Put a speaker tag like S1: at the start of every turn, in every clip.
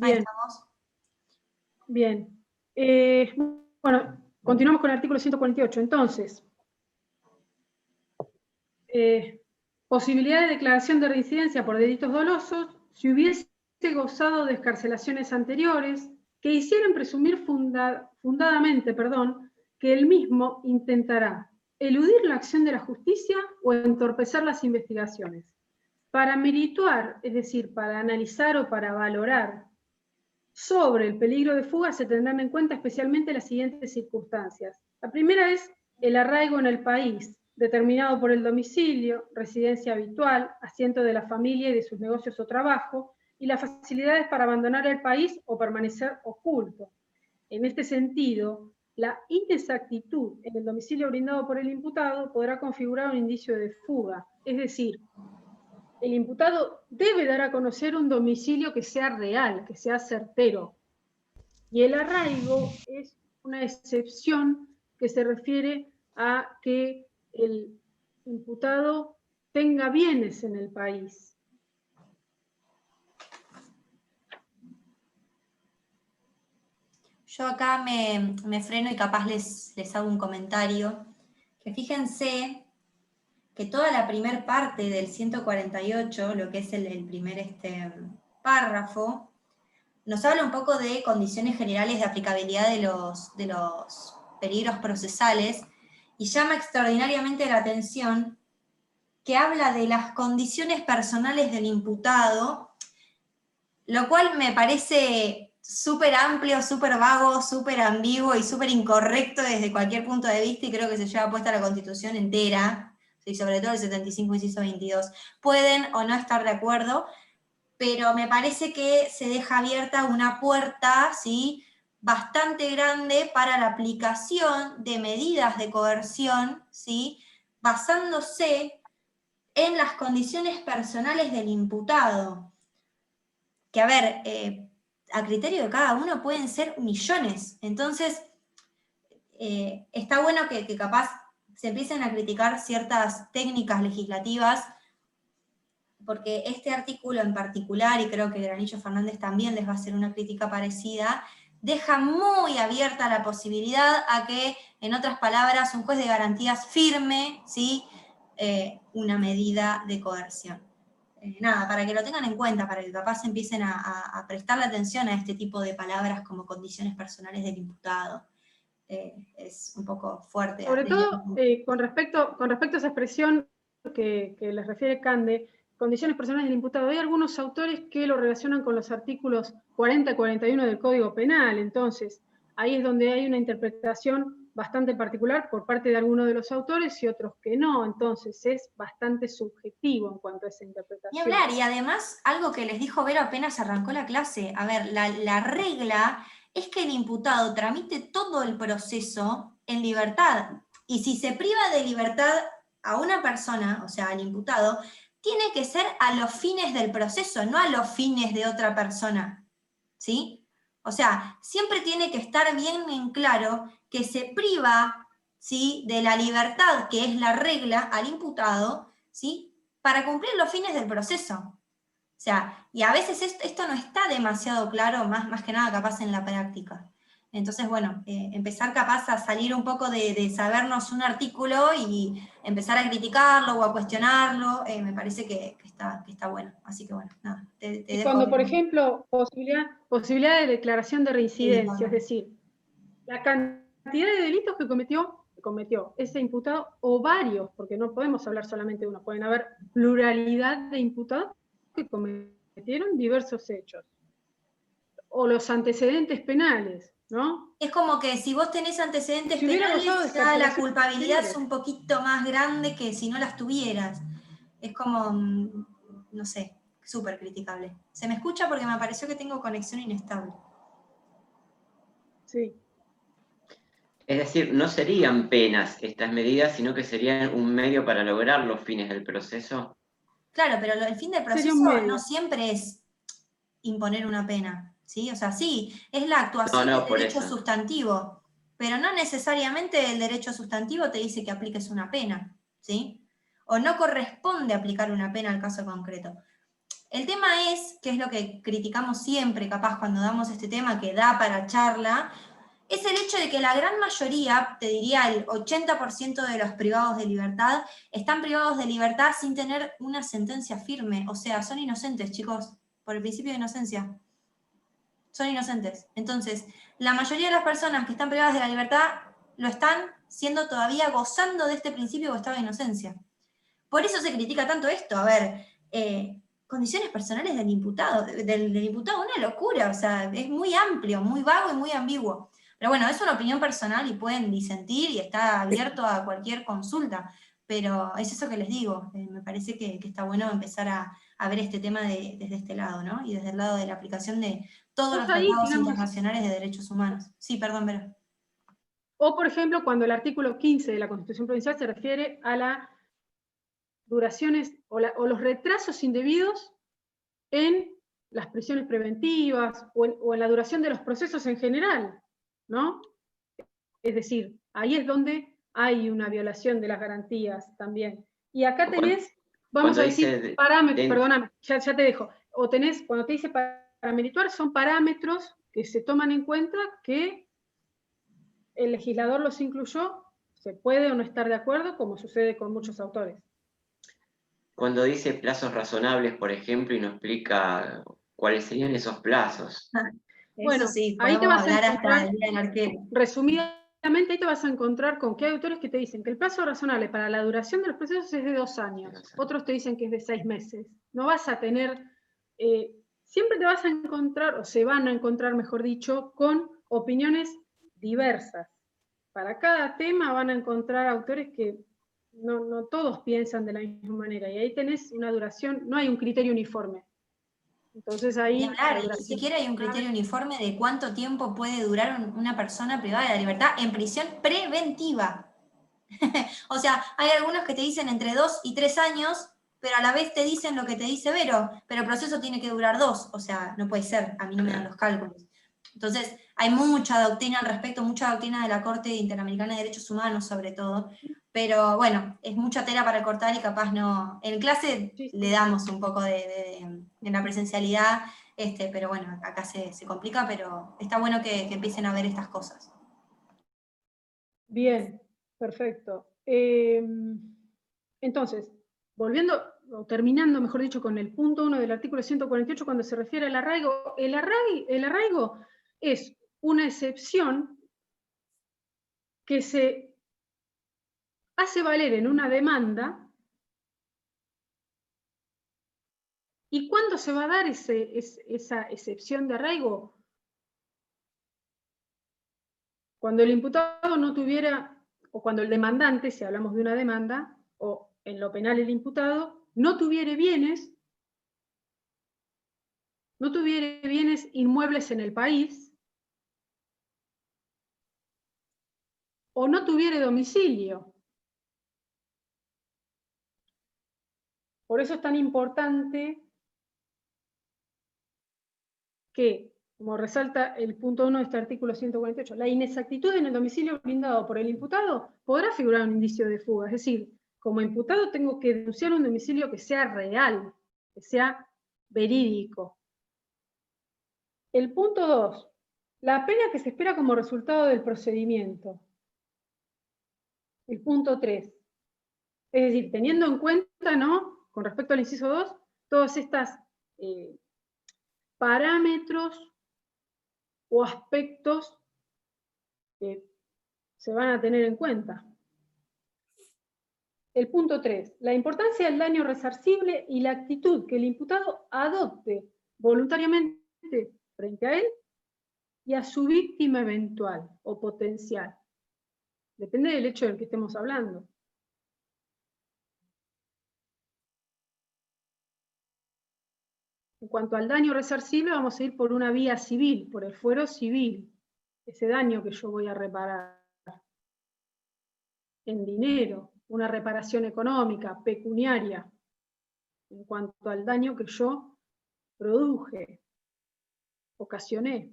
S1: Ahí
S2: Bien,
S1: estamos.
S2: bien. Bueno, continuamos con el artículo 148. Entonces, posibilidad de declaración de reincidencia por delitos dolosos si hubiese gozado de excarcelaciones anteriores que hicieran presumir fundadamente, que el mismo intentará eludir la acción de la justicia o entorpecer las investigaciones. Para merituar, es decir, para analizar o para valorar sobre el peligro de fuga se tendrán en cuenta especialmente las siguientes circunstancias. La primera es el arraigo en el país, determinado por el domicilio, residencia habitual, asiento de la familia y de sus negocios o trabajo, y las facilidades para abandonar el país o permanecer oculto. En este sentido, la inexactitud en el domicilio brindado por el imputado podrá configurar un indicio de fuga, es decir, el imputado debe dar a conocer un domicilio que sea real, que sea certero. Y el arraigo es una excepción que se refiere a que el imputado tenga bienes en el país.
S1: Yo acá me freno y capaz les hago un comentario. Que fíjense que toda la primer parte del 148, lo que es el primer párrafo, nos habla un poco de condiciones generales de aplicabilidad de los peligros procesales y llama extraordinariamente la atención que habla de las condiciones personales del imputado, lo cual me parece súper amplio, súper vago, súper ambiguo y súper incorrecto desde cualquier punto de vista, y creo que se lleva puesta la Constitución entera, y sobre todo el 75, inciso 22. Pueden o no estar de acuerdo, pero me parece que se deja abierta una puerta, ¿sí?, bastante grande para la aplicación de medidas de coerción, ¿sí?, basándose en las condiciones personales del imputado. Que, a ver, a criterio de cada uno pueden ser millones. Entonces, está bueno que capaz se empiecen a criticar ciertas técnicas legislativas, porque este artículo en particular, y creo que Granillo Fernández también les va a hacer una crítica parecida, deja muy abierta la posibilidad a que, en otras palabras, un juez de garantías firme, ¿sí?, una medida de coerción. Nada, para que lo tengan en cuenta, para que capaz empiecen a prestarle atención a este tipo de palabras como condiciones personales del imputado. Es un poco fuerte.
S2: Sobre todo, con respecto a esa expresión que les refiere Cande, condiciones personales del imputado, hay algunos autores que lo relacionan con los artículos 40 y 41 del Código Penal. Entonces, ahí es donde hay una interpretación bastante particular por parte de algunos de los autores y otros que no. Entonces, es bastante subjetivo en cuanto a esa interpretación.
S1: Ni hablar, y además, algo que les dijo Vero apenas arrancó la clase, a ver, la regla es que el imputado tramite todo el proceso en libertad, y si se priva de libertad a una persona, o sea, al imputado, tiene que ser a los fines del proceso, no a los fines de otra persona, ¿sí? O sea, siempre tiene que estar bien en claro que se priva, ¿sí?, de la libertad, que es la regla, al imputado, ¿sí?, para cumplir los fines del proceso. O sea, y a veces esto no está demasiado claro, más que nada capaz en la práctica. Entonces, bueno, empezar capaz a salir un poco de sabernos un artículo y empezar a criticarlo o a cuestionarlo, me parece que está bueno. Así que bueno, nada, te
S2: Y
S1: dejo.
S2: cuando, por ejemplo, posibilidad de declaración de
S1: Sí,
S2: reincidencia, es decir, la cantidad de delitos que cometió ese imputado, o varios, porque no podemos hablar solamente de uno, pueden haber pluralidad de imputados que cometieron diversos hechos, o los antecedentes penales, ¿no?
S1: Es como que si vos tenés antecedentes
S2: Si hubiera gozado de
S1: penales, ya la
S2: excarcelaciones
S1: culpabilidad es
S2: anteriores.
S1: un poquito más grande que si no las tuvieras. Es como, no sé, súper criticable. Se me escucha porque me pareció que tengo conexión inestable.
S2: Sí.
S3: Es decir, no serían penas estas medidas, sino que serían un medio para lograr los fines del proceso.
S1: Claro, pero el fin del
S2: Sería
S1: proceso
S2: un medio.
S1: no siempre es imponer una pena, ¿sí? O sea, sí, es la actuación
S3: No,
S1: del
S3: por
S1: derecho
S3: eso.
S1: sustantivo, pero no necesariamente el derecho sustantivo te dice que apliques una pena, ¿sí? O no corresponde aplicar una pena al caso concreto. El tema es, que es lo que criticamos siempre, capaz cuando damos este tema que da para charla, es el hecho de que la gran mayoría, te diría el 80% de los privados de libertad, están privados de libertad sin tener una sentencia firme. O sea, son inocentes, chicos, por el principio de inocencia. Son inocentes. Entonces, la mayoría de las personas que están privadas de la libertad lo están siendo todavía gozando de este principio de estado de inocencia. Por eso se critica tanto esto. A ver, condiciones personales del imputado, una locura, o sea, es muy amplio, muy vago y muy ambiguo. Pero bueno, es una opinión personal y pueden disentir y está abierto a cualquier consulta, pero es eso que les digo, me parece que está bueno empezar a ver este tema desde este lado, ¿no? Y desde el lado de la aplicación de todos los
S2: Vos ahí,
S1: tratados
S2: digamos,
S1: internacionales de derechos humanos. Sí, perdón, Vero.
S2: o por ejemplo, cuando el artículo 15 de la Constitución Provincial se refiere a las duraciones o los retrasos indebidos en las prisiones preventivas o en la duración de los procesos en general, ¿no? Es decir, ahí es donde hay una violación de las garantías también. Y acá tenés, vamos a decir, parámetros, perdóname, ya te dejo, o tenés, cuando te dice parametrituar, son parámetros que se toman en cuenta que el legislador los incluyó, se puede o no estar de acuerdo, como sucede con muchos autores.
S3: Cuando dice plazos razonables, por ejemplo, y nos explica cuáles serían esos plazos.
S2: Bueno,
S1: eso sí,
S2: ahí te
S1: podemos
S2: vas a
S1: hablar
S2: encontrar,
S1: hasta el día del arquero.
S2: resumidamente, ahí te vas a encontrar con que hay autores que te dicen que el plazo razonable para la duración de los procesos es de 2 años, otros te dicen que es de 6 meses. No vas a tener, siempre te vas a encontrar, o se van a encontrar, mejor dicho, con opiniones diversas. Para cada tema van a encontrar autores que no todos piensan de la misma manera, y ahí tenés una duración, no hay un criterio uniforme. Entonces ahí...
S1: Y ni siquiera hay un criterio uniforme de cuánto tiempo puede durar una persona privada de la libertad en prisión preventiva. O sea, hay algunos que te dicen entre 2 y 3 años, pero a la vez te dicen lo que te dice Vero, pero el proceso tiene que durar 2, o sea, no puede ser, a mí no me dan los cálculos. Entonces, hay mucha doctrina al respecto, mucha doctrina de la Corte Interamericana de Derechos Humanos sobre todo, pero bueno, es mucha tela para cortar y capaz no... En clase le damos un poco de la presencialidad, pero bueno, acá se complica, pero está bueno que empiecen a ver estas cosas.
S2: Bien, perfecto. Entonces, volviendo, o terminando, mejor dicho, con el punto 1 del artículo 148, cuando se refiere al arraigo, el arraigo es una excepción que se hace valer en una demanda. ¿Y cuándo se va a dar esa excepción de arraigo? Cuando el imputado no tuviera, o cuando el demandante, si hablamos de una demanda, o en lo penal el imputado, no tuviera bienes inmuebles en el país, o no tuviera domicilio. Por eso es tan importante que, como resalta el punto 1 de este artículo 148, la inexactitud en el domicilio brindado por el imputado podrá figurar un indicio de fuga. Es decir, como imputado tengo que denunciar un domicilio que sea real, que sea verídico. El punto 2, la pena que se espera como resultado del procedimiento. El punto 3, es decir, teniendo en cuenta, ¿no?, con respecto al inciso 2, todas estas parámetros o aspectos que se van a tener en cuenta. El punto 3, la importancia del daño resarcible y la actitud que el imputado adopte voluntariamente frente a él y a su víctima eventual o potencial. Depende del hecho del que estemos hablando. En cuanto al daño resarcible, vamos a ir por una vía civil, por el fuero civil. Ese daño que yo voy a reparar en dinero, una reparación económica, pecuniaria, en cuanto al daño que yo produje, ocasioné.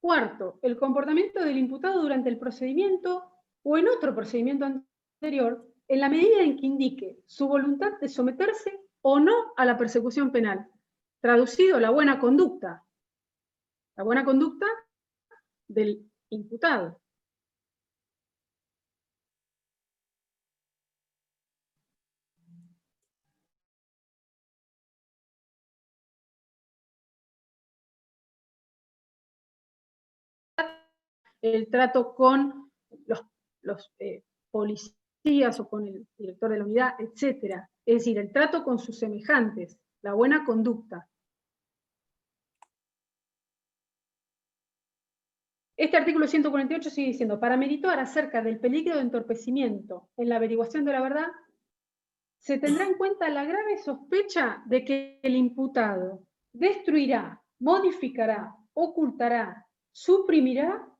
S2: Cuarto, el comportamiento del imputado durante el procedimiento o en otro procedimiento anterior en la medida en que indique su voluntad de someterse o no a la persecución penal. Traducido, la buena conducta. La buena conducta del imputado. El trato con los policías o con el director de la unidad, etc. Es decir, el trato con sus semejantes, la buena conducta. Este artículo 148 sigue diciendo, para meritoar acerca del peligro de entorpecimiento en la averiguación de la verdad, se tendrá en cuenta la grave sospecha de que el imputado destruirá, modificará, ocultará, suprimirá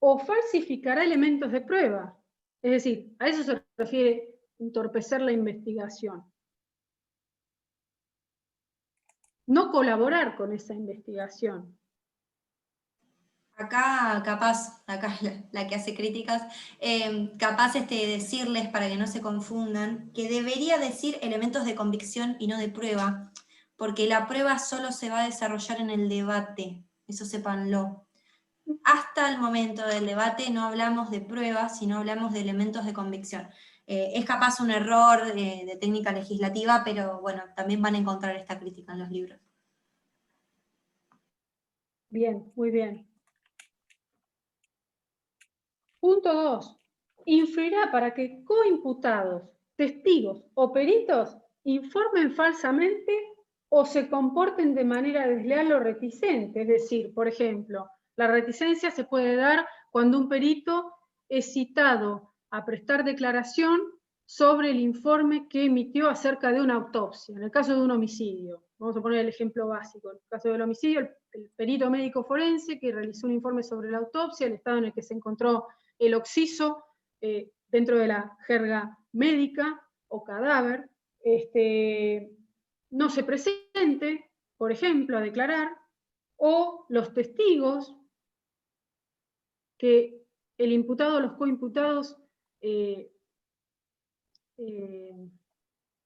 S2: o falsificará elementos de prueba. Es decir, a eso se refiere entorpecer la investigación. No colaborar con esa investigación.
S1: Acá, capaz, acá la que hace críticas, capaz decirles, para que no se confundan, que debería decir elementos de convicción y no de prueba, porque la prueba solo se va a desarrollar en el debate, eso sépanlo. Hasta el momento del debate no hablamos de pruebas, sino hablamos de elementos de convicción. Es capaz un error de técnica legislativa, pero bueno, también van a encontrar esta crítica en los libros.
S2: Bien, muy bien. Punto 2. Influirá para que coimputados, testigos o peritos informen falsamente o se comporten de manera desleal o reticente. Es decir, por ejemplo, la reticencia se puede dar cuando un perito es citado a prestar declaración sobre el informe que emitió acerca de una autopsia, en el caso de un homicidio. Vamos a poner el ejemplo básico. En el caso del homicidio, el perito médico forense que realizó un informe sobre la autopsia, el estado en el que se encontró el occiso dentro de la jerga médica o cadáver, no se presente, por ejemplo, a declarar, o los testigos que el imputado o los coimputados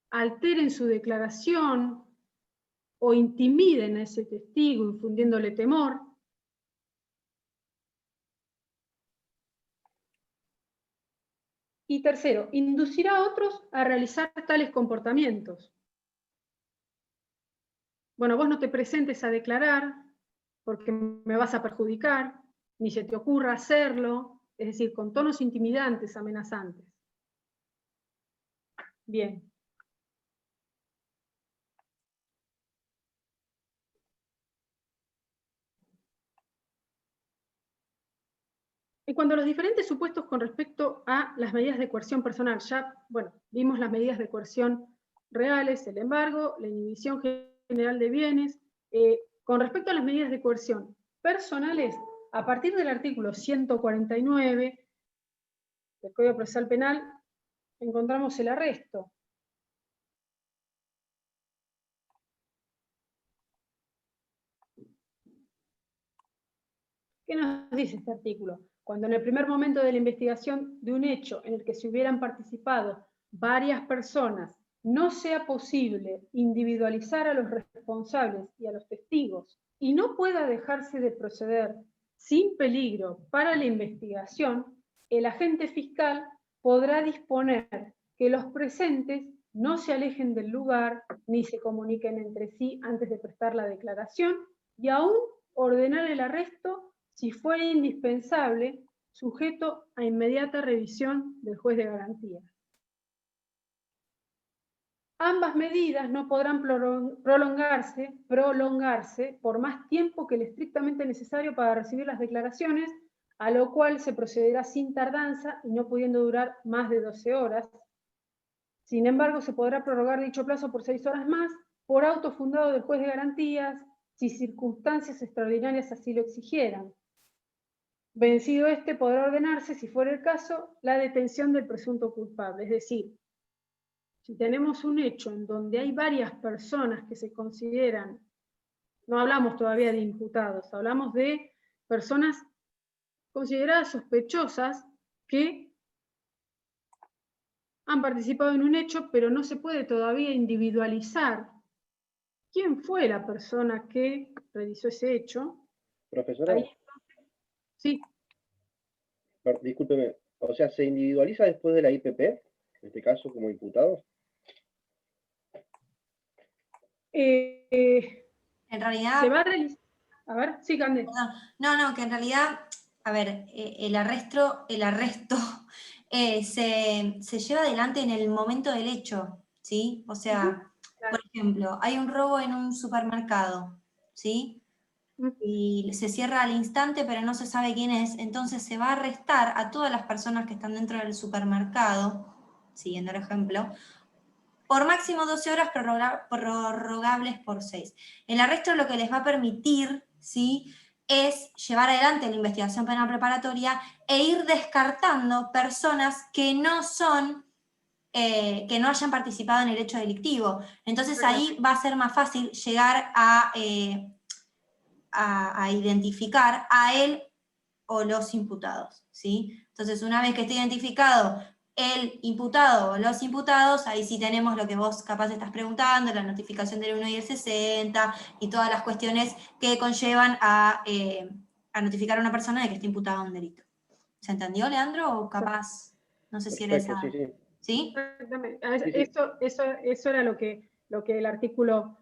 S2: alteren su declaración o intimiden a ese testigo infundiéndole temor. Y tercero, inducirá a otros a realizar tales comportamientos. Bueno, vos no te presentes a declarar porque me vas a perjudicar, ni se te ocurra hacerlo, es decir, con tonos intimidantes, amenazantes. Bien. En cuanto a los diferentes supuestos con respecto a las medidas de coerción personal, ya, bueno, vimos las medidas de coerción reales, el embargo, la inhibición general de bienes. Con respecto a las medidas de coerción personales, a partir del artículo 149 del Código Procesal Penal, encontramos el arresto. ¿Qué nos dice este artículo? Cuando en el primer momento de la investigación de un hecho en el que se hubieran participado varias personas, no sea posible individualizar a los responsables y a los testigos y no pueda dejarse de proceder sin peligro para la investigación, el agente fiscal podrá disponer que los presentes no se alejen del lugar ni se comuniquen entre sí antes de prestar la declaración y aún ordenar el arresto si fuera indispensable, sujeto a inmediata revisión del juez de garantía. Ambas medidas no podrán prolongarse por más tiempo que el estrictamente necesario para recibir las declaraciones, a lo cual se procederá sin tardanza y no pudiendo durar más de 12 horas. Sin embargo, se podrá prorrogar dicho plazo por 6 horas más, por auto fundado del juez de garantías, si circunstancias extraordinarias así lo exigieran. Vencido este, podrá ordenarse, si fuera el caso, la detención del presunto culpable. Es decir, si tenemos un hecho en donde hay varias personas que se consideran, no hablamos todavía de imputados, hablamos de personas consideradas sospechosas que han participado en un hecho, pero no se puede todavía individualizar quién fue la persona que realizó ese hecho.
S4: Profesora,
S2: Ahí, sí,
S4: discúlpeme, o sea, ¿se individualiza después de la IPP, en este caso como imputado?
S1: En realidad,
S2: se va a realizar. A ver, sí, Cande.
S1: no, que en realidad, a ver, el arresto se lleva adelante en el momento del hecho, ¿sí? O sea, por ejemplo, hay un robo en un supermercado, ¿sí? Y se cierra al instante, pero no se sabe quién es, entonces se va a arrestar a todas las personas que están dentro del supermercado, siguiendo el ejemplo, por máximo 12 horas prorrogables por 6. El arresto lo que les va a permitir, ¿sí?, es llevar adelante la investigación penal preparatoria e ir descartando personas que no son, que no hayan participado en el hecho delictivo. Entonces ahí va a ser más fácil llegar a identificar a él o los imputados, ¿sí? Entonces, una vez que esté identificado el imputado o los imputados, ahí sí tenemos lo que vos capaz estás preguntando, la notificación del 1 y el 60, y todas las cuestiones que conllevan a notificar a una persona de que está imputada a un delito. ¿Se entendió, Leandro? O capaz, no sé si era esa...
S4: Sí, sí.
S1: ¿Sí?
S2: Exactamente. Eso era lo que el artículo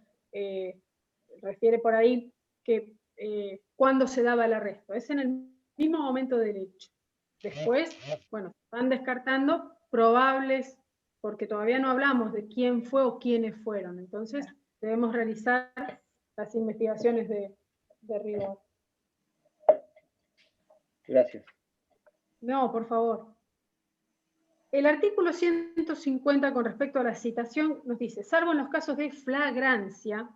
S2: refiere por ahí, que cuando se daba el arresto. Es en el mismo momento del hecho. Después, bueno, van descartando probables, porque todavía no hablamos de quién fue o quiénes fueron. Entonces, debemos realizar las investigaciones de rigor.
S4: Gracias.
S2: No, por favor. El artículo 150 con respecto a la citación nos dice, salvo en los casos de flagrancia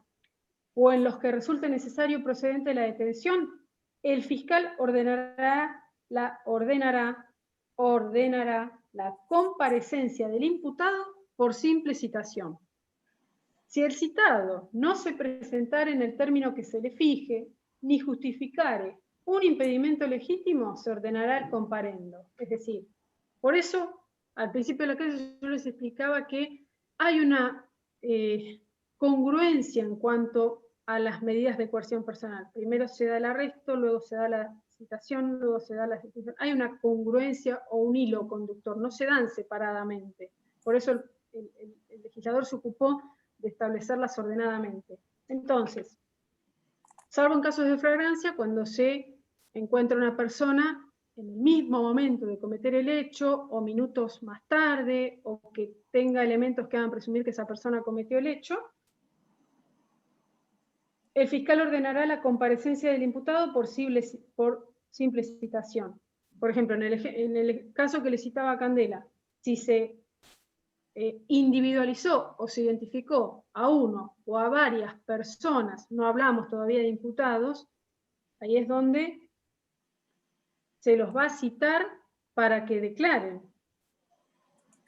S2: o en los que resulte necesario procedente de la detención, el fiscal ordenará la comparecencia del imputado por simple citación. Si el citado no se presentare en el término que se le fije, ni justificare un impedimento legítimo, se ordenará el comparendo. Es decir, por eso, al principio de la clase yo les explicaba que hay una congruencia en cuanto a las medidas de coerción personal. Primero se da el arresto, luego se da la citación, luego se da la detención. Hay una congruencia o un hilo conductor, no se dan separadamente. Por eso el legislador se ocupó de establecerlas ordenadamente. Entonces, salvo en casos de flagrancia, cuando se encuentra una persona en el mismo momento de cometer el hecho, o minutos más tarde, o que tenga elementos que hagan presumir que esa persona cometió el hecho, el fiscal ordenará la comparecencia del imputado por simple citación. Por ejemplo, en el caso que le citaba Candela, si se individualizó o se identificó a uno o a varias personas, no hablamos todavía de imputados, ahí es donde se los va a citar para que declaren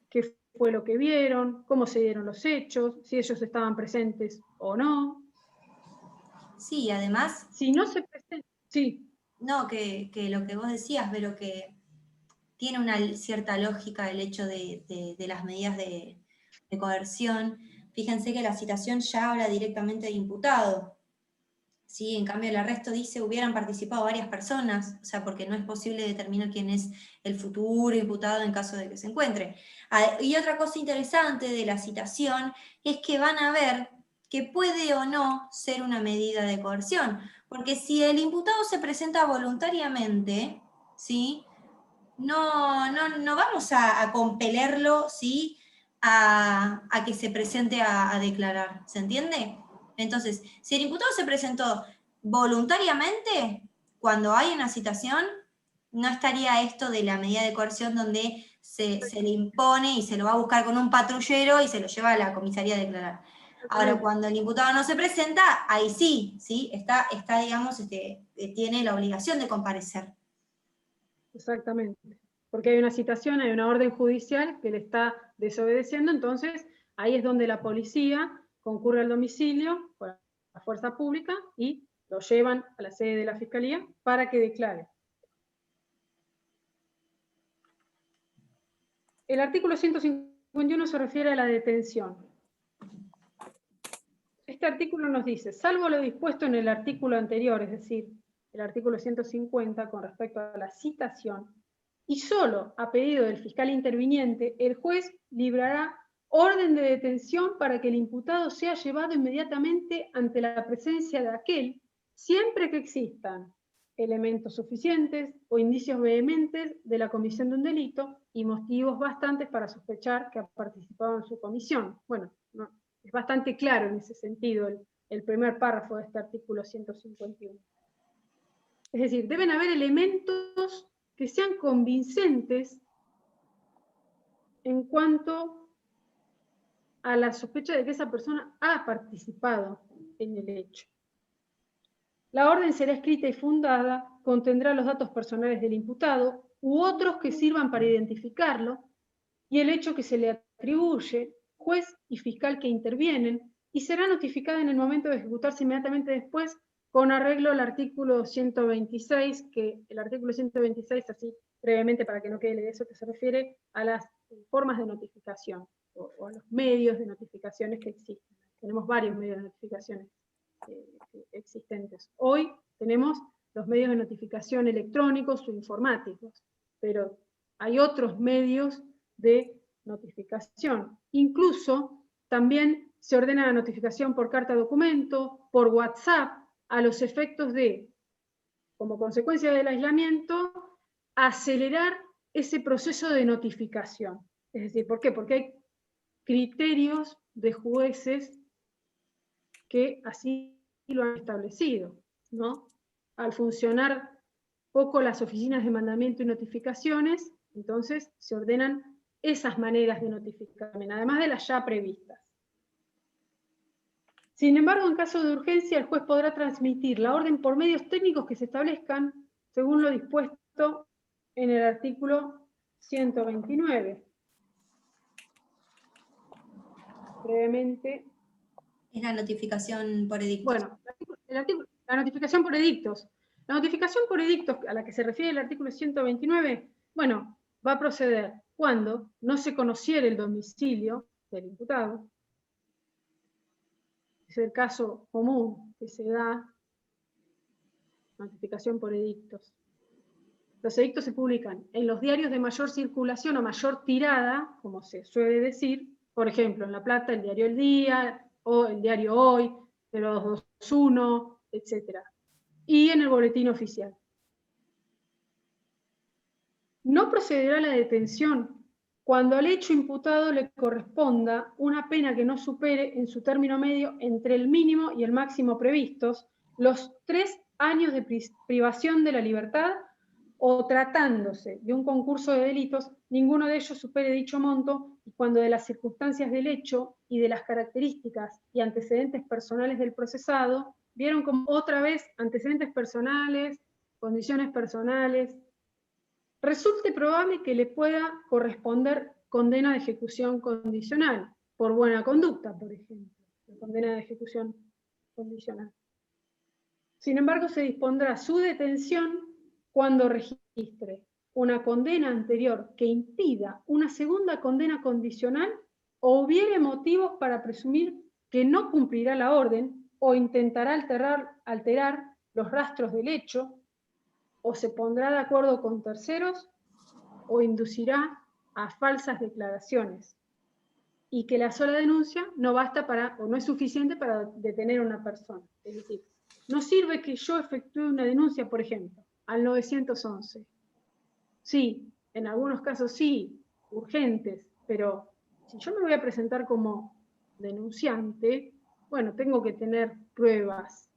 S2: qué fue lo que vieron, cómo se dieron los hechos, si ellos estaban presentes o no.
S1: Sí, además...
S2: Si no se presenta, sí.
S1: No, que lo que vos decías, pero que tiene una cierta lógica el hecho de las medidas de coerción. Fíjense que la citación ya habla directamente de imputado. ¿Sí? En cambio, el arresto dice hubieran participado varias personas, o sea, porque no es posible determinar quién es el futuro imputado en caso de que se encuentre. Y otra cosa interesante de la citación es que van a ver que puede o no ser una medida de coerción, porque si el imputado se presenta voluntariamente, ¿sí?, no vamos a compelerlo, ¿sí?, a que se presente a declarar, ¿se entiende? Entonces, si el imputado se presentó voluntariamente, cuando hay una citación, no estaría esto de la medida de coerción donde se le impone y se lo va a buscar con un patrullero y se lo lleva a la comisaría a declarar. Ahora, cuando el imputado no se presenta, ahí sí, está digamos, tiene la obligación de comparecer.
S2: Exactamente. Porque hay una citación, hay una orden judicial que le está desobedeciendo, entonces ahí es donde la policía concurre al domicilio con la fuerza pública y lo llevan a la sede de la fiscalía para que declare. El artículo 151 151 se refiere a la detención. Este artículo nos dice, salvo lo dispuesto en el artículo anterior, es decir, el artículo 150 con respecto a la citación, y solo a pedido del fiscal interviniente, el juez librará orden de detención para que el imputado sea llevado inmediatamente ante la presencia de aquel, siempre que existan elementos suficientes o indicios vehementes de la comisión de un delito y motivos bastantes para sospechar que ha participado en su comisión. Bueno, no, es bastante claro en ese sentido el primer párrafo de este artículo 151. Es decir, deben haber elementos que sean convincentes en cuanto a la sospecha de que esa persona ha participado en el hecho. La orden será escrita y fundada, contendrá los datos personales del imputado u otros que sirvan para identificarlo y el hecho que se le atribuye, juez y fiscal que intervienen, y será notificada en el momento de ejecutarse inmediatamente después con arreglo al artículo 126, que el artículo 126, así brevemente para que no quede de eso, que se refiere a las formas de notificación o a los medios de notificaciones que existen. Tenemos varios medios de notificaciones existentes. Hoy tenemos los medios de notificación electrónicos o informáticos, pero hay otros medios de notificación. Incluso también se ordena la notificación por carta documento, por WhatsApp, a los efectos de, como consecuencia del aislamiento, acelerar ese proceso de notificación. Es decir, ¿por qué? Porque hay criterios de jueces que así lo han establecido, ¿no? Al funcionar poco las oficinas de mandamiento y notificaciones, entonces se ordenan esas maneras de notificación, además de las ya previstas. Sin embargo, en caso de urgencia, el juez podrá transmitir la orden por medios técnicos que se establezcan según lo dispuesto en el artículo 129. Brevemente.
S1: Es la notificación por edictos.
S2: Bueno, la notificación por edictos. La notificación por edictos a la que se refiere el artículo 129, bueno, va a proceder cuando no se conociera el domicilio del imputado. Es el caso común que se da, notificación por edictos. Los edictos se publican en los diarios de mayor circulación o mayor tirada, como se suele decir, por ejemplo, en La Plata, el diario El Día, o el diario Hoy, 0221, etc. Y en el boletín oficial. No procederá a la detención cuando al hecho imputado le corresponda una pena que no supere en su término medio entre el mínimo y el máximo previstos los 3 años de privación de la libertad o tratándose de un concurso de delitos, ninguno de ellos supere dicho monto y cuando de las circunstancias del hecho y de las características y antecedentes personales del procesado, vieron como otra vez antecedentes personales, condiciones personales, resulte probable que le pueda corresponder condena de ejecución condicional, por buena conducta, por ejemplo, condena de ejecución condicional. Sin embargo, se dispondrá su detención cuando registre una condena anterior que impida una segunda condena condicional o hubiere motivos para presumir que no cumplirá la orden o intentará alterar los rastros del hecho o se pondrá de acuerdo con terceros o inducirá a falsas declaraciones y que la sola denuncia no basta para o no es suficiente para detener a una persona. Es decir, no sirve que yo efectúe una denuncia, por ejemplo, al 911. Sí, en algunos casos sí, urgentes, pero si yo me voy a presentar como denunciante, bueno, tengo que tener pruebas.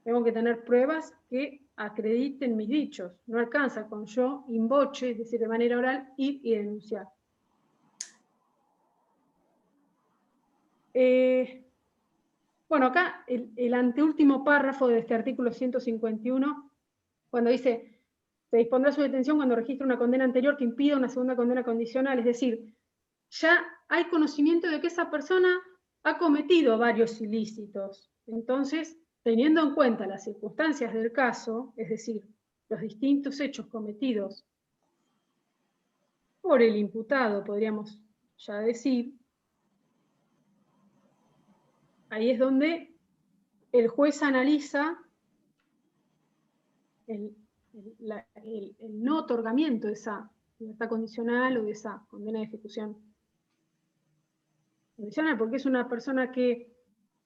S2: Tengo que tener pruebas que acrediten mis dichos. No alcanza con yo, in voce, es decir, de manera oral, ir y denunciar. Bueno, acá el anteúltimo párrafo de este artículo 151, cuando dice, se dispondrá su detención cuando registre una condena anterior que impida una segunda condena condicional, es decir, ya hay conocimiento de que esa persona ha cometido varios ilícitos. Entonces, teniendo en cuenta las circunstancias del caso, es decir, los distintos hechos cometidos por el imputado, podríamos ya decir, ahí es donde el juez analiza el no otorgamiento de esa libertad condicional o de esa condena de ejecución condicional, porque es una persona que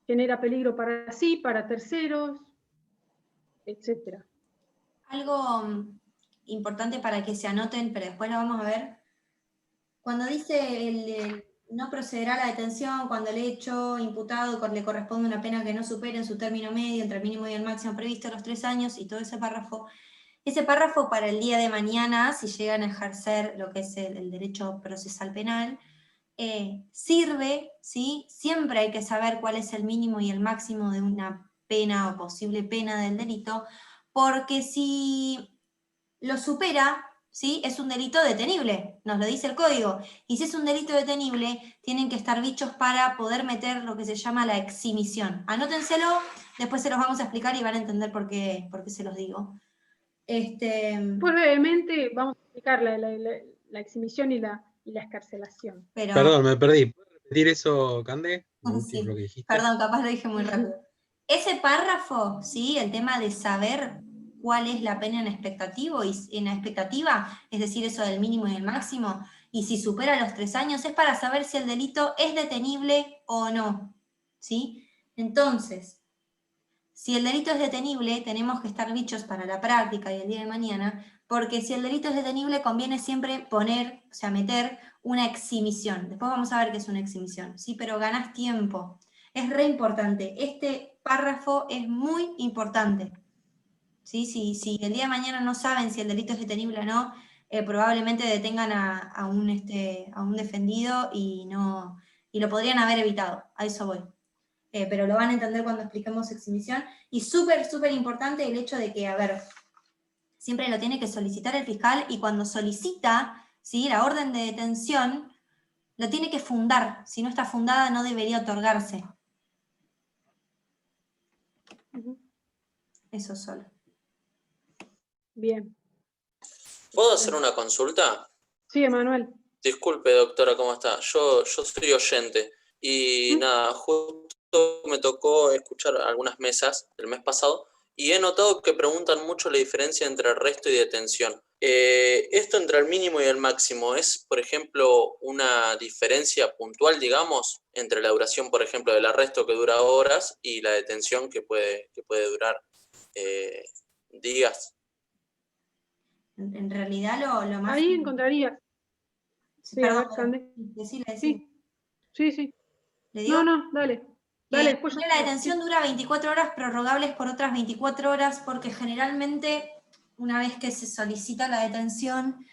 S2: genera peligro para sí, para terceros, etc.
S1: Algo importante para que se anoten, pero después lo vamos a ver. Cuando dice el no procederá a la detención cuando el hecho imputado le corresponde una pena que no supere en su término medio, entre el mínimo y el máximo previsto los 3 años, y todo ese párrafo para el día de mañana, si llegan a ejercer lo que es el derecho procesal penal, sirve, ¿sí? Siempre hay que saber cuál es el mínimo y el máximo de una pena o posible pena del delito, porque si lo supera, ¿sí? Es un delito detenible, nos lo dice el código, y si es un delito detenible, tienen que estar bichos para poder meter lo que se llama la exhibición. Anótenselo, después se los vamos a explicar y van a entender por qué se los digo.
S2: Pues brevemente vamos a explicar la exhibición y la excarcelación.
S5: Perdón, me perdí. ¿Puedes repetir eso, Cande? Lo último,
S1: Sí,
S5: lo que dijiste.
S1: perdón, capaz lo dije muy rápido. Ese párrafo, ¿sí? El tema de saber cuál es la pena en expectativa, es decir, eso del mínimo y el máximo, y si supera los 3 años, es para saber si el delito es detenible o no, ¿sí? Entonces, si el delito es detenible, tenemos que estar bichos para la práctica y el día de mañana, porque si el delito es detenible, conviene siempre meter una exhibición. Después vamos a ver qué es una exhibición, ¿sí? Pero ganás tiempo. Es re importante. Este párrafo es muy importante. ¿Sí? Si el día de mañana no saben si el delito es detenible o no, probablemente detengan a un defendido y lo podrían haber evitado. A eso voy. Pero lo van a entender cuando expliquemos exhibición. Y súper, súper importante el hecho de que, siempre lo tiene que solicitar el fiscal, y cuando solicita, ¿sí?, la orden de detención, lo tiene que fundar. Si no está fundada, no debería otorgarse. Eso solo.
S2: Bien.
S6: ¿Puedo hacer una consulta?
S2: Sí, Emanuel.
S6: Disculpe, doctora, ¿cómo está? Yo soy oyente y nada, justo me tocó escuchar algunas mesas del mes pasado y he notado que preguntan mucho la diferencia entre arresto y detención. Esto entre el mínimo y el máximo, ¿es, por ejemplo, una diferencia puntual, digamos, entre la duración, por ejemplo, del arresto que dura horas y la detención que puede durar días?
S1: En realidad lo más...
S2: Ahí encontrarías. Sí,
S1: perdón,
S2: a ver, Cande.
S1: decile.
S2: Sí.
S1: ¿Le digo?
S2: No, dale. Dale, después
S1: la detención dura 24 horas, prorrogables por otras 24 horas, porque generalmente, una vez que se solicita la detención,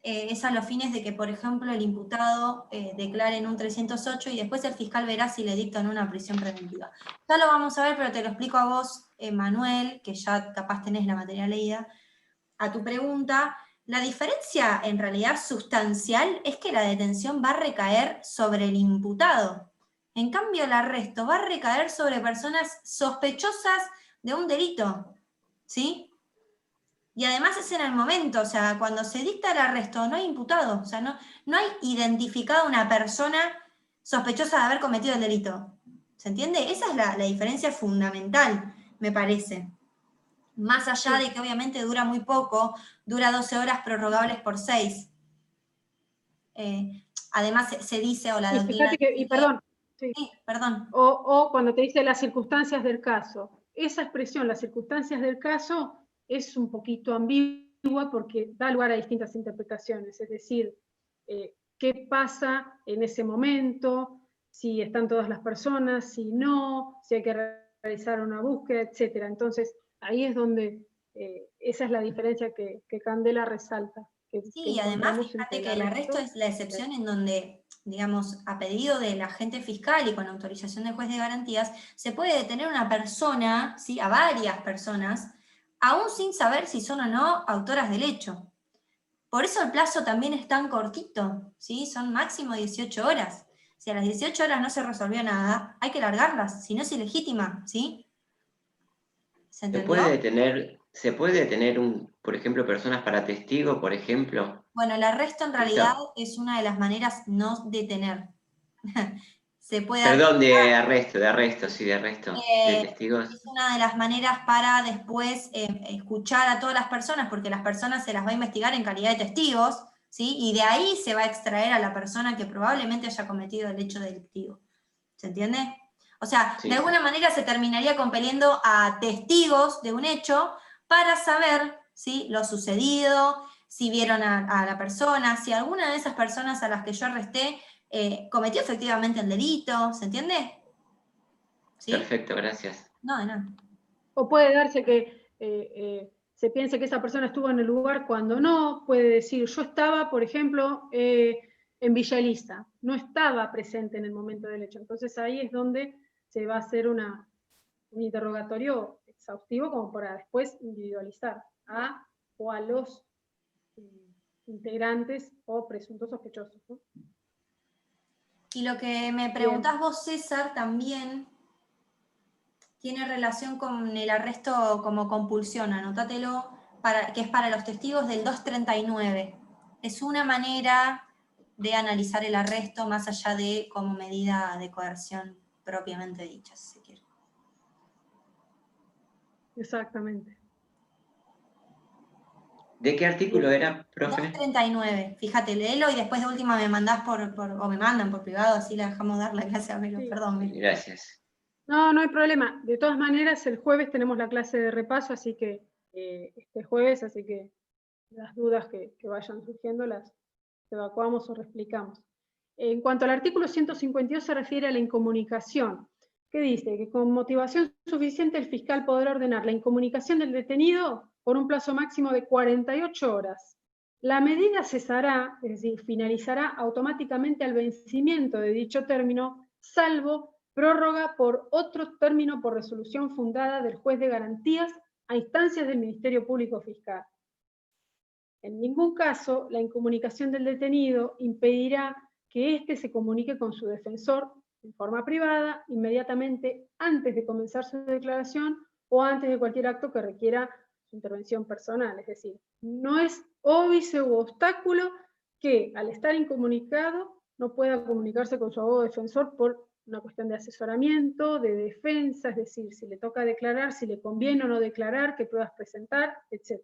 S1: es a los fines de que, por ejemplo, el imputado declare en un 308 y después el fiscal verá si le dictan una prisión preventiva. Ya lo vamos a ver, pero te lo explico a vos, Manuel, que ya capaz tenés la materia leída. A tu pregunta, la diferencia en realidad sustancial es que la detención va a recaer sobre el imputado. En cambio, el arresto va a recaer sobre personas sospechosas de un delito, ¿sí? Y además es en el momento, o sea, cuando se dicta el arresto no hay imputado, o sea, no hay identificado una persona sospechosa de haber cometido el delito. ¿Se entiende? Esa es la diferencia fundamental, me parece. Más allá de que obviamente dura muy poco, dura 12 horas prorrogables por 6. Además se dice, o la doctrina... perdón.
S2: O cuando te dice las circunstancias del caso. Esa expresión, las circunstancias del caso, es un poquito ambigua porque da lugar a distintas interpretaciones. Es decir, qué pasa en ese momento, si están todas las personas, si no, si hay que realizar una búsqueda, etc. Entonces, ahí es donde esa es la diferencia que Candela resalta.
S1: Sí, y además fíjate que el arresto es la excepción en donde, digamos, a pedido del agente fiscal y con autorización del juez de garantías, se puede detener a una persona, ¿sí?, a varias personas, aún sin saber si son o no autoras del hecho. Por eso el plazo también es tan cortito, ¿sí? Son máximo 18 horas. Si a las 18 horas no se resolvió nada, hay que largarlas, si no es ilegítima, ¿sí? ¿Se entendió?
S3: ¿Se puede tener, por ejemplo, personas para testigo, por ejemplo?
S1: Bueno, el arresto en realidad es una de las maneras no detener. Se puede
S3: Perdón, de arresto, sí, de arresto, de
S1: es
S3: testigos.
S1: una de las maneras para después escuchar a todas las personas, porque las personas se las va a investigar en calidad de testigos, ¿sí? Y de ahí se va a extraer a la persona que probablemente haya cometido el hecho delictivo. ¿Se entiende? O sea,
S3: Sí.
S1: de alguna manera se terminaría compeliendo a testigos de un hecho para saber, ¿sí?, lo sucedido, si vieron a la persona, si alguna de esas personas a las que yo arresté cometió efectivamente el delito, ¿se entiende? ¿Sí?
S3: Perfecto, gracias.
S1: No, de nada.
S2: O puede darse que se piense que esa persona estuvo en el lugar cuando no, puede decir, yo estaba, por ejemplo, en Villa Elisa, no estaba presente en el momento del hecho. Entonces ahí es donde se va a hacer un interrogatorio exhaustivo como para después individualizar o a los integrantes o presuntos sospechosos, ¿no?
S1: Y lo que me preguntás vos, César, también tiene relación con el arresto como compulsión, anótatelo, que es para los testigos del 239. Es una manera de analizar el arresto más allá de como medida de coerción propiamente dicha, si se quiere.
S2: Exactamente.
S3: ¿De qué artículo era, profe?
S1: 239, fíjate, léelo y después de última me mandás o me mandan por privado, así la dejamos dar la clase a Vero,
S2: Sí.
S1: perdón. Vero.
S3: Gracias.
S2: No, no hay problema. De todas maneras, el jueves tenemos la clase de repaso, así que este jueves, así que las dudas que vayan surgiendo las evacuamos o reexplicamos. En cuanto al artículo 152 se refiere a la incomunicación, que dice que con motivación suficiente el fiscal podrá ordenar la incomunicación del detenido por un plazo máximo de 48 horas. La medida cesará, es decir, finalizará automáticamente al vencimiento de dicho término, salvo prórroga por otro término por resolución fundada del juez de garantías a instancias del Ministerio Público Fiscal. En ningún caso, la incomunicación del detenido impedirá que éste se comunique con su defensor en forma privada, inmediatamente antes de comenzar su declaración o antes de cualquier acto que requiera su intervención personal. Es decir, no es óbice u obstáculo que al estar incomunicado no pueda comunicarse con su abogado defensor por una cuestión de asesoramiento, de defensa, es decir, si le toca declarar, si le conviene o no declarar, qué pruebas presentar, etc.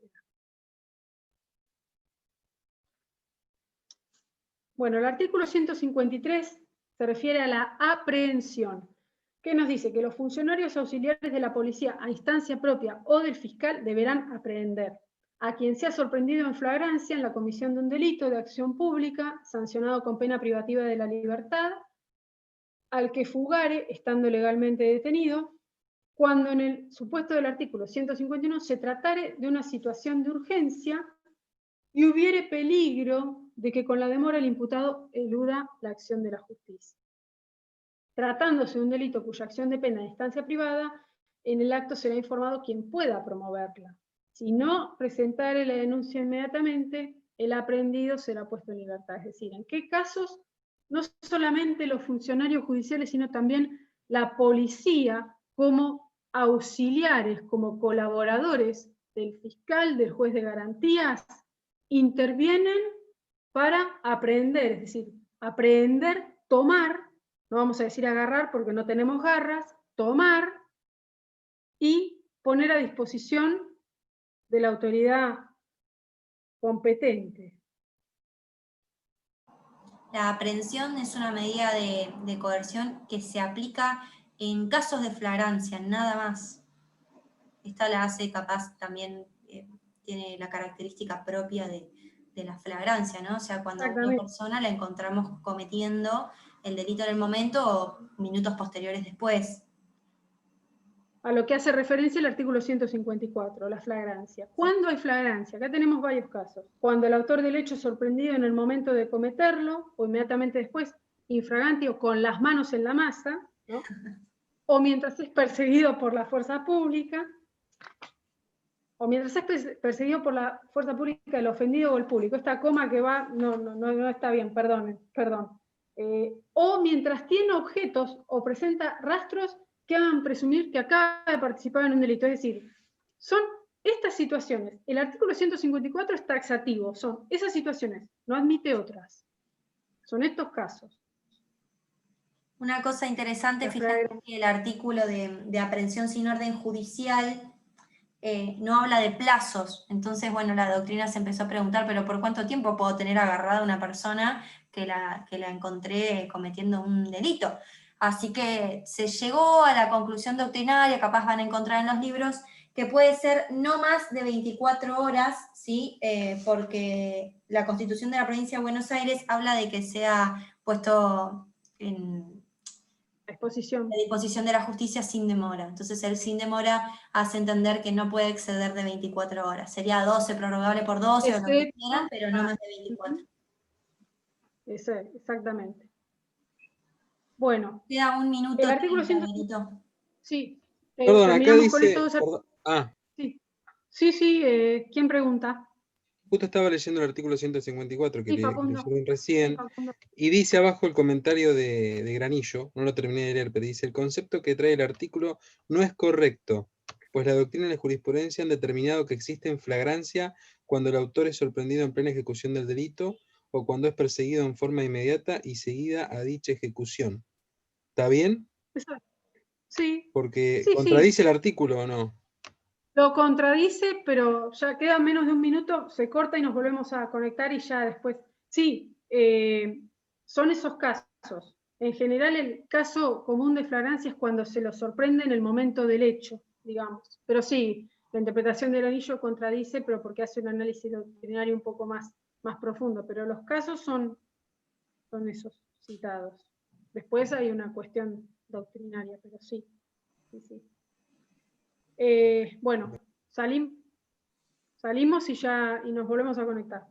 S2: Bueno, el artículo 153 se refiere a la aprehensión, que nos dice que los funcionarios auxiliares de la policía a instancia propia o del fiscal deberán aprehender a quien sea sorprendido en flagrancia en la comisión de un delito de acción pública, sancionado con pena privativa de la libertad, al que fugare, estando legalmente detenido, cuando en el supuesto del artículo 151 se tratare de una situación de urgencia y hubiere peligro de que con la demora el imputado eluda la acción de la justicia. Tratándose de un delito cuya acción de pena de instancia privada, en el acto será informado quien pueda promoverla. Si no presentare la denuncia inmediatamente, el aprehendido será puesto en libertad. Es decir, ¿en qué casos? No solamente los funcionarios judiciales, sino también la policía como auxiliares, como colaboradores del fiscal, del juez de garantías, intervienen para aprehender, es decir, aprehender, tomar, no vamos a decir agarrar porque no tenemos garras, tomar y poner a disposición de la autoridad competente.
S1: La aprehensión es una medida de coerción que se aplica en casos de flagrancia, nada más. Esta la hace capaz también, tiene la característica propia de la flagrancia, ¿no? O sea, cuando una persona la encontramos cometiendo el delito en el momento o minutos posteriores después.
S2: A lo que hace referencia el artículo 154, la flagrancia. ¿Cuándo hay flagrancia? Acá tenemos varios casos. Cuando el autor del hecho es sorprendido en el momento de cometerlo, o inmediatamente después, infraganti o con las manos en la masa, ¿no? O mientras es perseguido por la fuerza pública, o mientras es perseguido por la fuerza pública, el ofendido o el público. Esta coma que va, no está bien, perdón. O mientras tiene objetos o presenta rastros que hagan presumir que acaba de participar en un delito. Es decir, son estas situaciones, el artículo 154 es taxativo, son esas situaciones, no admite otras. Son estos casos.
S1: Una cosa interesante, fíjate que el artículo de aprehensión sin orden judicial no habla de plazos. Entonces, bueno, la doctrina se empezó a preguntar, pero ¿por cuánto tiempo puedo tener agarrada a una persona que la encontré cometiendo un delito? Así que se llegó a la conclusión doctrinaria, capaz van a encontrar en los libros, que puede ser no más de 24 horas, ¿sí? Porque la Constitución de la Provincia de Buenos Aires habla de que sea puesto en
S2: Exposición.
S1: la disposición de la justicia sin demora. Entonces el sin demora hace entender que no puede exceder de 24 horas. Sería 12, prorrogable por 12 o lo que quieran, pero no más de 24.
S2: Exactamente. Bueno.
S1: Queda un minuto.
S2: El artículo
S1: 100.
S2: Sí.
S5: Perdón, acá
S2: terminamos con
S5: dice...
S2: estos dos.
S5: Ah,
S2: Sí, ¿quién pregunta?
S5: justo estaba leyendo el artículo 154 que
S2: Sí, Facundo.
S5: leyeron recién,
S2: Sí, Facundo.
S5: y dice abajo el comentario de Granillo, no lo terminé de leer, pero dice: el concepto que trae el artículo no es correcto, pues la doctrina y la jurisprudencia han determinado que existe flagrancia cuando el autor es sorprendido en plena ejecución del delito o cuando es perseguido en forma inmediata y seguida a dicha ejecución. ¿Está bien?
S2: Exacto. Sí.
S5: Porque
S2: Sí.
S5: ¿contradice el artículo o no?
S2: Lo contradice, pero ya queda menos de un minuto, se corta y nos volvemos a conectar y ya después. Sí, son esos casos. En general, el caso común de flagrancia es cuando se lo sorprende en el momento del hecho, digamos. Pero sí, la interpretación del anillo contradice, pero porque hace un análisis doctrinario un poco más profundo. Pero los casos son esos citados. Después hay una cuestión doctrinaria, pero sí. Bueno, salimos y nos volvemos a conectar.